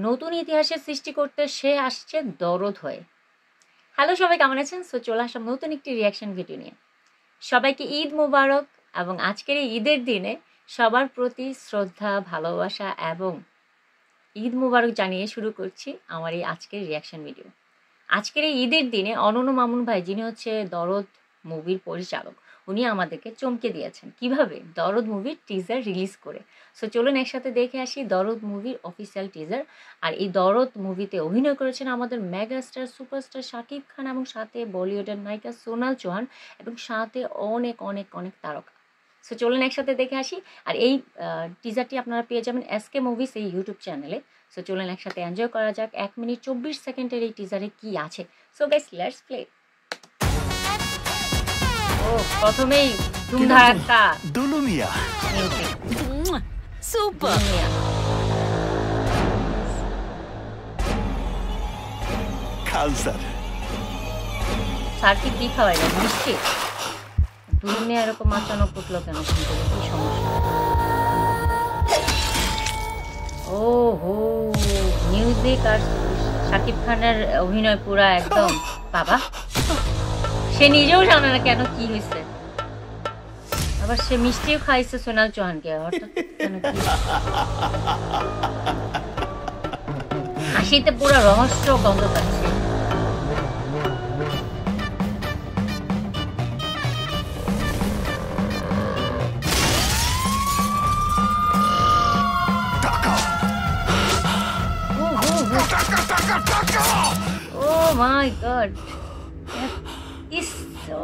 নতুন ইতিহাসের সৃষ্টি করতে সে আসছে দরদ হয়ে। হ্যালো সবাই, কেমন আছেন? চলে আসলাম নতুন একটি রিয়াকশন ভিডিও নিয়ে। সবাইকে ঈদ মোবারক। এবং আজকের এই ঈদের দিনে সবার প্রতি শ্রদ্ধা, ভালোবাসা এবং ঈদ মোবারক জানিয়ে শুরু করছি আমার এই আজকের রিয়াকশন ভিডিও। আজকের এই ঈদের দিনে অনন্য মামুন ভাই, যিনি হচ্ছে দরদ মুভির পরিচালক, উনি আমাদেরকে চমকে দিয়েছেন কিভাবে দরদ মুভির টিজার রিলিজ করে। চলুন একসাথে দেখে আসি দরদ মুভির অফিসিয়াল টিজার। আর এই দরদ মুভিতে অভিনয় করেছেন আমাদের মেগাস্টার সুপারস্টার শাকিব খান এবং সাথে বলিউডের নায়িকা সোনাল চৌহান এবং সাথে অনেক অনেক অনেক তারকা। চলুন একসাথে দেখে আসি। আর এই টিজারটি আপনারা পেয়ে যাবেন এসকে মুভিস এই ইউটিউব চ্যানেলে। চলুন একসাথে এনজয় করা যাক 1 মিনিট 24 সেকেন্ডের এই টিজারে কি আছে। Guys, let's play. ও, প্রথমেই ধুমধারাক্কা Dulu Mia music. Super Khan sir. Sir কি খাওয়াই না মিষ্টি? দুলু এরকম আচানক উঠলো কেন? কিন্তু কি সমস্যা? ও হো, মিউজিক আর শাকিব খানের অভিনয় পুরা একদম। বাবা, সে নিজেও জানে না কেন কি হয়েছে। আবার সে মিষ্টিও খাইছে সোনাল চৌহানকে। হঠাৎ কেন কি? হাসিতে পুরো রহস্য গন্ধ পাচ্ছে। Oh my god. That is so...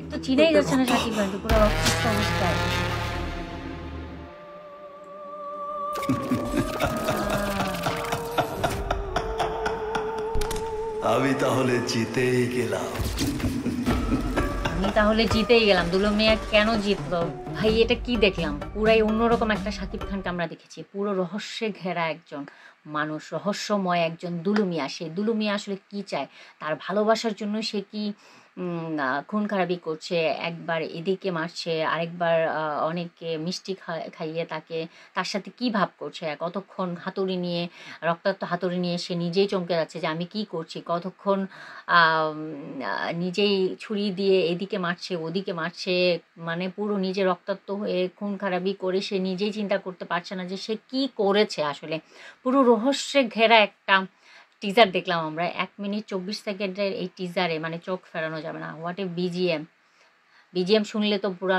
তো চিনেই যাচ্ছে না শাকিব খান, পুরো অসুস্থ অবস্থায়। আমি তাহলে জিতেই গেলাম। দুলু মিয়া কেন জিতলো ভাই? এটা কি দেখলাম? পুরাই অন্যরকম একটা শাকিব খানকে আমরা দেখেছি। পুরো রহস্যে ঘেরা একজন মানুষ, রহস্যময় একজন দুলু মিয়া। সেই দুলু মিয়া আসলে কি চায়? তার ভালোবাসার জন্য সে কি খুন খারাপি করছে? একবার এদিকে মারছে, আরেকবার অনেককে মিষ্টি খাইয়ে তার সাথে কি ভাব করছে? কতক্ষণ হাতুড়ি নিয়ে, রক্তাক্ত হাতুড়ি নিয়ে সে নিজেই চমকে যাচ্ছে যে আমি কি করছি। কতক্ষণ নিজেই ছুরি দিয়ে এদিকে মারছে, ওদিকে মারছে, মানে পুরো নিজে রক্তাক্ত হয়ে খুন খারাপি করে সে নিজেই চিন্তা করতে পারছে না যে সে কি করেছে। আসলে পুরো রহস্যে ঘেরা একটা টিজার দেখলাম আমরা 1 মিনিট 24 সেকেন্ডের এই টিজারে। মানে চোখ ফেরানো যাবে না। হোয়াট এ বিজিএম শুনলে তো পুরা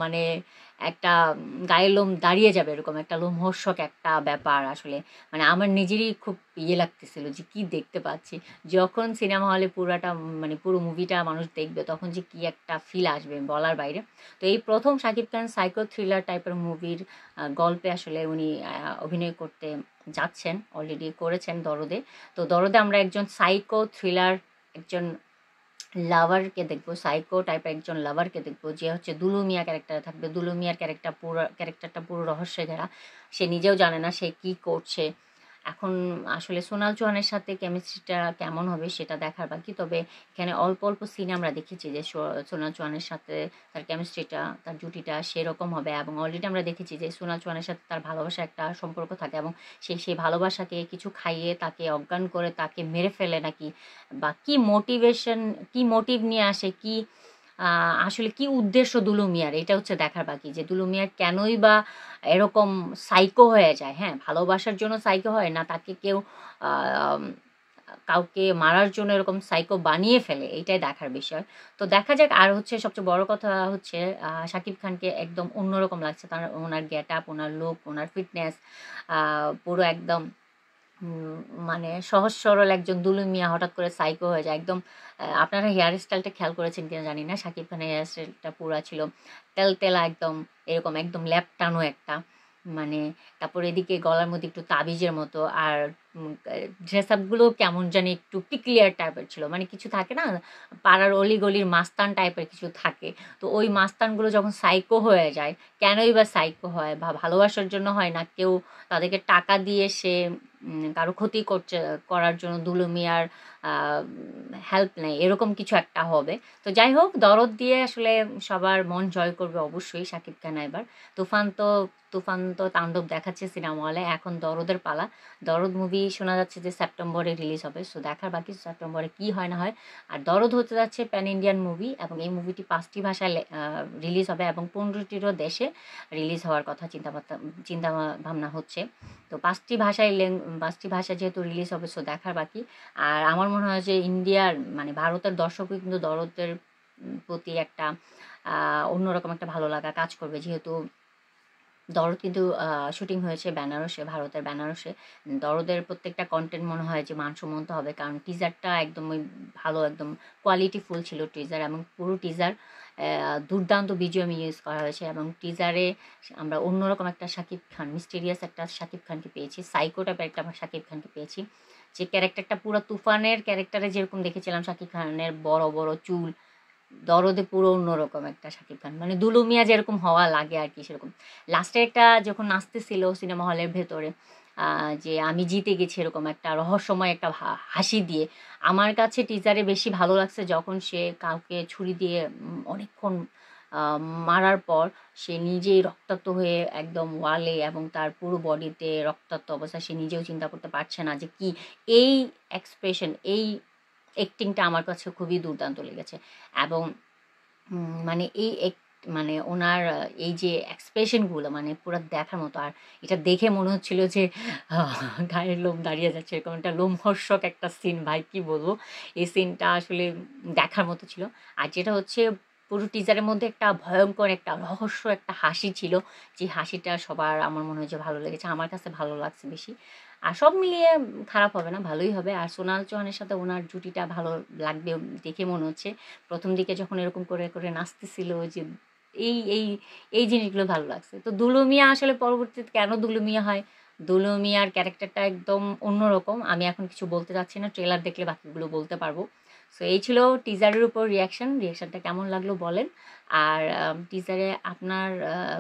মানে একটা গায়ের লোম দাঁড়িয়ে যাবে, এরকম একটা লোমহর্ষক একটা ব্যাপার। আসলে মানে আমার নিজেরই খুব লাগতেছিল যে কি দেখতে পাচ্ছি। যখন সিনেমা হলে মানে পুরো মুভিটা মানুষ দেখবে তখন যে কি একটা ফিল আসবে বলার বাইরে। তো এই প্রথম শাকিব খান সাইকো থ্রিলার টাইপের মুভির গল্পে আসলে উনি অভিনয় করতে যাচ্ছেন, অলরেডি করেছেন দরদে। তো দরদে আমরা একজন সাইকো থ্রিলার, একজন লাভারকে দেখবো, সাইকো টাইপের একজন লাভারকে দেখবো, যে হচ্ছে দুলু মিয়া ক্যারেক্টারে থাকবে। দুলু মিয়ার ক্যারেক্টারটা পুরো রহস্যে ঘেরা। সে নিজেও জানে না সে কি করছে। এখন আসলে সোনাল চৌহানের সাথে কেমিস্ট্রিটা কেমন হবে সেটা দেখার বাকি। তবে এখানে অল্প অল্প সিনে আমরা দেখেছি যে সোনাল চৌহানের সাথে তার কেমিস্ট্রিটা, তার জুটিটা সেরকম হবে। এবং অলরেডি আমরা দেখেছি যে সোনাল চৌহানের সাথে তার ভালোবাসা একটা সম্পর্ক থাকে এবং সেই ভালোবাসাকে কিছু খাইয়ে তাকে অজ্ঞান করে তাকে মেরে ফেলে নাকি, বা কি মোটিভ নিয়ে আসে, কি আসলে কি উদ্দেশ্য দুলু মিয়ার, এটা হচ্ছে দেখার বাকি। যে দুলু মিয়ার কেনই বা এরকম সাইকো হয়ে যায়। হ্যাঁ, ভালোবাসার জন্য সাইকো হয় না, তাকে কেউ কাউকে মারার জন্য এরকম সাইকো বানিয়ে ফেলে, এইটাই দেখার বিষয়। তো দেখা যাক। আর হচ্ছে সবচেয়ে বড় কথা হচ্ছে শাকিব খানকে একদম অন্যরকম লাগছে। ওনার গেট আপ, ওনার লুক, ওনার ফিটনেস পুরো একদম মানে সহজ সরল একজন দুলু মিয়া হঠাৎ করে সাইকো হয়ে যায় একদম। আপনারা হেয়ার স্টাইলটা খেয়াল করেছেন কিনা জানি না, শাকিব খানের হেয়ার স্টাইলটা পুরা ছিল তেলতেলা একদম, এরকম একদম ল্যাপটানো একটা। মানে তারপর এদিকে গলার মধ্যে একটু তাবিজের মতো, আর ড্রেস আপগুলো কেমন জানি একটু পিকলিয়ার টাইপের ছিল, মানে কিছু থাকে না পাড়ার অলিগলির মাস্তান টাইপের কিছু থাকে। তো ওই মাস্তানগুলো যখন সাইকো হয়ে যায়, কেনই বা সাইকো হয়, বা ভালোবাসার জন্য হয় না, কেউ তাদেরকে টাকা দিয়ে সে কারো ক্ষতি করার জন্য দুলু মিয়ার হেল্প নেয়, এরকম কিছু একটা হবে। তো যাই হোক, দরদ দিয়ে আসলে সবার মন জয় করবে অবশ্যই শাকিব খান এবার। তুফান তো তাণ্ডব দেখাচ্ছে সিনেমা হলে, এখন দরদের পালা। দরদ মুভি শোনা যাচ্ছে যে সেপ্টেম্বরে রিলিজ হবে, সো দেখার বাকি সেপ্টেম্বরে কি হয় না হয়। আর দরদ হতে যাচ্ছে প্যান ইন্ডিয়ান মুভি, এবং এই মুভিটি 5টি ভাষায় রিলিজ হবে এবং 15টিরও দেশে রিলিজ হওয়ার কথা চিন্তা ভাবনা হচ্ছে। তো 5টি ভাষা যেহেতু রিলিজ হবে, সো দেখার বাকি। আর আমার মনে হয় যে ইন্ডিয়ার মানে ভারতের দর্শকই কিন্তু দরদের প্রতি একটা অন্যরকম একটা ভালো লাগা কাজ করবে, যেহেতু দরদ কিন্তু শুটিং হয়েছে বেনারসে, ভারতের বেনারসে। দরদের প্রত্যেকটা কন্টেন্ট মনে হয় যে মানসম্মত হবে, কারণ টিজারটা একদমই ভালো, একদম কোয়ালিটিফুল ছিল টিজার, এবং পুরো টিজার দুর্দান্ত বিজিএম ইউজ করা হয়েছে। এবং টিজারে আমরা অন্যরকম একটা শাকিব খান, মিস্টেরিয়াস একটা শাকিব খানকে পেয়েছি, সাইকো টাইপের একটা শাকিব খানকে পেয়েছি। যে ক্যারেক্টারটা পুরো তুফানের ক্যারেক্টারে যেরকম দেখেছিলাম শাকিব খানের বড় বড় চুল, দরদে পুরো অন্যরকম একটা শাকিব খান, মানে দুলু মিয়া যেরকম হওয়া লাগে আর কি সেরকম। লাস্টে একটা যখন নাচতেছিল সিনেমা হলের ভেতরে, যে আমি জিতে গেছি, এরকম একটা রহস্যময় একটা হাসি দিয়ে, আমার কাছে টিজারে বেশি ভালো লাগছে যখন সে কাউকে ছুরি দিয়ে অনেকক্ষণ মারার পর সে নিজেই রক্তাক্ত হয়ে একদম ওয়ালে, এবং তার পুরো বডিতে রক্তাক্ত অবস্থা, সে নিজেও চিন্তা করতে পারছে না যে কি। এই এক্সপ্রেশন, এই অ্যাক্টিংটা আমার কাছে খুবই দুর্দান্ত লেগেছে। এবং মানে মানে ওনার এই যে এক্সপ্রেশনগুলো মানে পুরো দেখার মতো। আর এটা দেখে মনে হচ্ছিল যে গায়ের লোম দাঁড়িয়ে যাচ্ছে, এরকম একটা লোমহর্ষক একটা সিন, ভাই কি বলবো, এই সিনটা আসলে দেখার মতো ছিল। আর যেটা হচ্ছে পুরো টিজারের মধ্যে একটা ভয়ঙ্কর একটা রহস্য একটা হাসি ছিল, যে হাসিটা সবার আমার মনে হয় যে ভালো লেগেছে, আমার কাছে ভালো লাগছে বেশি। আর সব মিলিয়ে খারাপ হবে না, ভালোই হবে। আর সোনাল চৌহানের সাথে ওনার জুটিটা ভালো লাগবে দেখে মনে হচ্ছে। প্রথম দিকে যখন এরকম করে করে নাচতেছিল, যে এই এই এই জিনিসগুলো ভালো লাগছে। তো দুলু মিয়া আসলে পরবর্তীতে কেন দুলু মিয়া হয়, দুলু মিয়ার ক্যারেক্টারটা একদম অন্যরকম। আমি এখন কিছু বলতে চাচ্ছি না, ট্রেলার দেখলে বাকিগুলো বলতে পারবো। সো এই ছিল টিজারের উপর রিয়াকশনটা কেমন লাগলো বলেন। আর টিজারে আপনার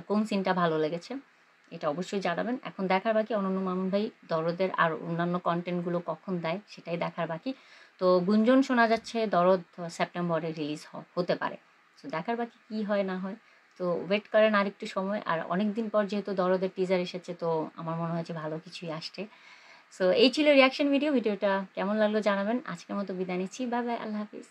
কোন সিনটা ভালো লেগেছে এটা অবশ্যই জানাবেন। এখন দেখার বাকি অনন্য মামুন ভাই দরদের আর অন্যান্য কন্টেন্টগুলো কখন দেয় সেটাই দেখার বাকি। তো গুঞ্জন শোনা যাচ্ছে দরদ সেপ্টেম্বরে রিলিজ হতে পারে। তো দেখার বাকি কি হয় না হয়। তো ওয়েট করেন আরেকটু সময়। আর অনেক দিন পর যেহেতু দরদের টিজার এসেছে, তো আমার মনে হয় যে ভালো কিছুই আসছে। সো এই ছিল রিয়াকশন ভিডিওটা কেমন লাগলো জানাবেন। আজকের মতো বিদায় নিচ্ছি, বাই বাই, আল্লাহ হাফিজ।